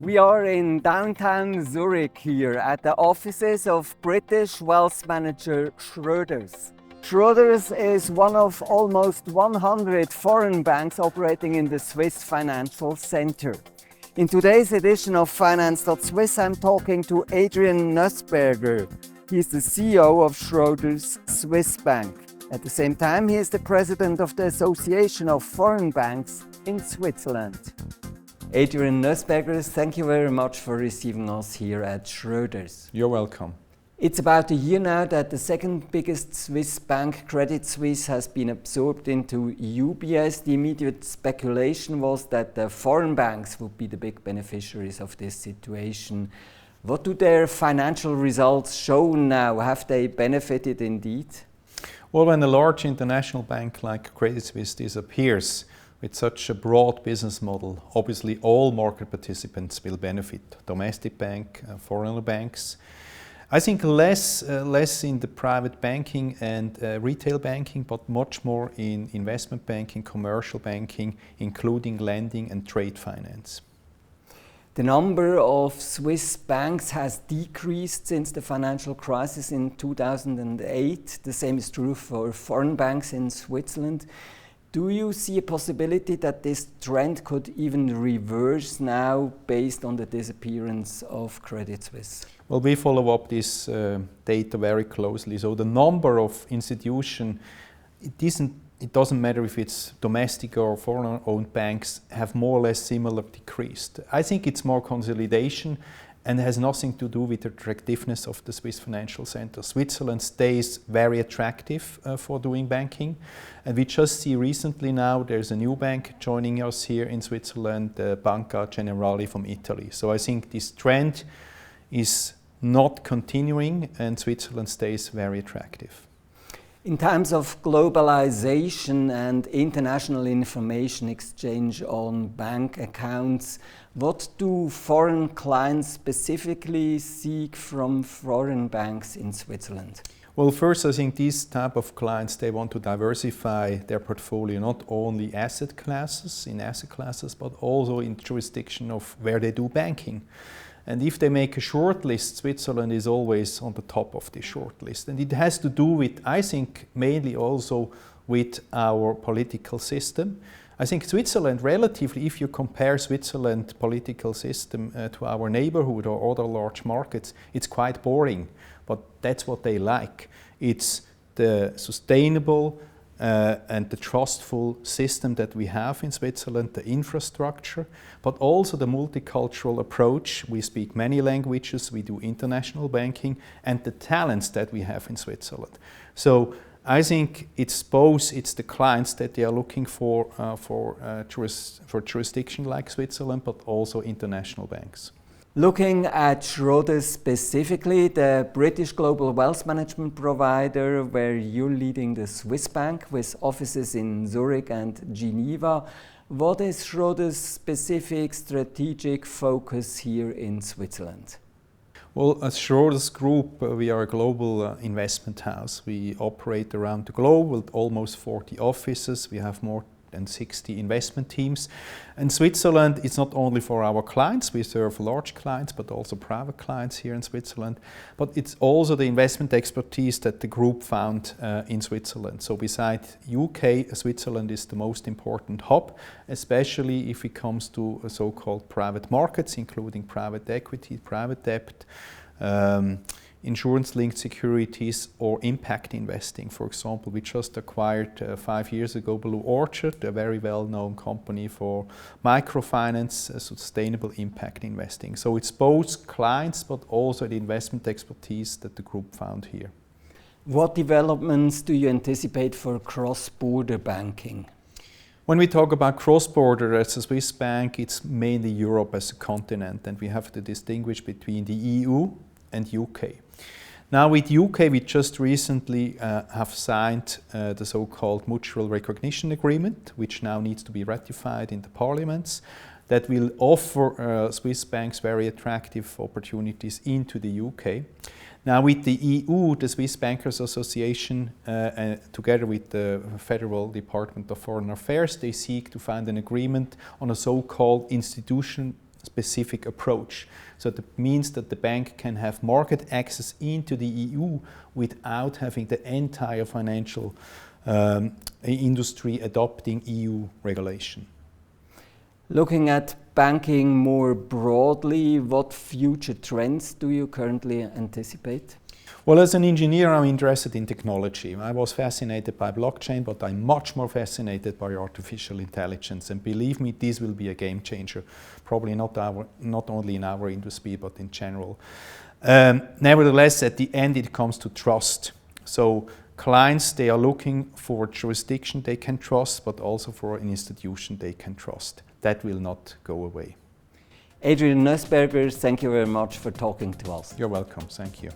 We are in downtown Zurich here at the offices of British wealth manager Schroders. Schroders is one of almost 100 foreign banks operating in the Swiss financial center. In today's edition of finance.swiss, I'm talking to Adrian Noesberger. He is the CEO of Schroders Swiss Bank. At the same time, he is the president of the Association of Foreign Banks in Switzerland. Adrian Noesberger, thank you very much for receiving us here at Schroders. You're welcome. It's about a year now that the second biggest Swiss bank, Credit Suisse, has been absorbed into UBS. The immediate speculation was that the foreign banks would be the big beneficiaries of this situation. What do their financial results show now? Have they benefited indeed? Well, when a large international bank like Credit Suisse disappears with such a broad business model, obviously all market participants will benefit. Domestic bank, foreign banks. I think less in the private banking and retail banking, but much more in investment banking, commercial banking, including lending and trade finance. The number of Swiss banks has decreased since the financial crisis in 2008. The same is true for foreign banks in Switzerland. Do you see a possibility that this trend could even reverse now based on the disappearance of Credit Suisse? Well, we follow up this data very closely. So the number of institutions, it doesn't matter if it's domestic or foreign-owned banks, have more or less similar decreased. I think it's more consolidation and has nothing to do with the attractiveness of the Swiss financial center. Switzerland stays very attractive for doing banking. And we just see recently now there's a new bank joining us here in Switzerland, Banca Generali from Italy. So I think this trend is not continuing and Switzerland stays very attractive. In times of globalization and international information exchange on bank accounts, what do foreign clients specifically seek from foreign banks in Switzerland? Well, first, I think these type of clients, they want to diversify their portfolio, not only in asset classes, but also in jurisdiction of where they do banking. And if they make a short list, Switzerland is always on the top of the short list. And it has to do with, I think, mainly also with our political system. I think Switzerland, relatively, if you compare Switzerland political system to our neighborhood or other large markets, it's quite boring. But that's what they like. It's the sustainable and the trustful system that we have in Switzerland, the infrastructure, but also the multicultural approach. We speak many languages, we do international banking, and the talents that we have in Switzerland. So I think it's the clients that they are looking for jurisdiction like Switzerland, but also international banks. Looking at Schroders specifically, the British global wealth management provider, where you're leading the Swiss bank with offices in Zurich and Geneva, what is Schroders' specific strategic focus here in Switzerland? Well, as Schroders Group, we are a global investment house. We operate around the globe with almost 40 offices. We have more than 60 investment teams. And Switzerland, it's not only for our clients, we serve large clients, but also private clients here in Switzerland. But it's also the investment expertise that the group found in Switzerland. So besides UK, Switzerland is the most important hub, especially if it comes to so-called private markets, including private equity, private debt, insurance-linked securities or impact investing. For example, we just acquired 5 years ago Blue Orchard, a very well-known company for microfinance, sustainable impact investing. So it's both clients but also the investment expertise that the group found here. What developments do you anticipate for cross-border banking? When we talk about cross-border as a Swiss bank, it's mainly Europe as a continent, and we have to distinguish between the EU and UK. Now with UK, we just recently have signed the so-called mutual recognition agreement, which now needs to be ratified in the parliaments, that will offer Swiss banks very attractive opportunities into the UK. Now with the EU, the Swiss Bankers Association, together with the Federal Department of Foreign Affairs, they seek to find an agreement on a so-called specific approach. So that means that the bank can have market access into the EU without having the entire financial industry adopting EU regulation. Looking at banking more broadly, what future trends do you currently anticipate? Well, as an engineer, I'm interested in technology. I was fascinated by blockchain, but I'm much more fascinated by artificial intelligence. And believe me, this will be a game changer. Probably not only in our industry, but in general. Nevertheless, at the end, it comes to trust. So clients, they are looking for a jurisdiction they can trust, but also for an institution they can trust. That will not go away. Adrian Noesberger, thank you very much for talking to us. You're welcome. Thank you.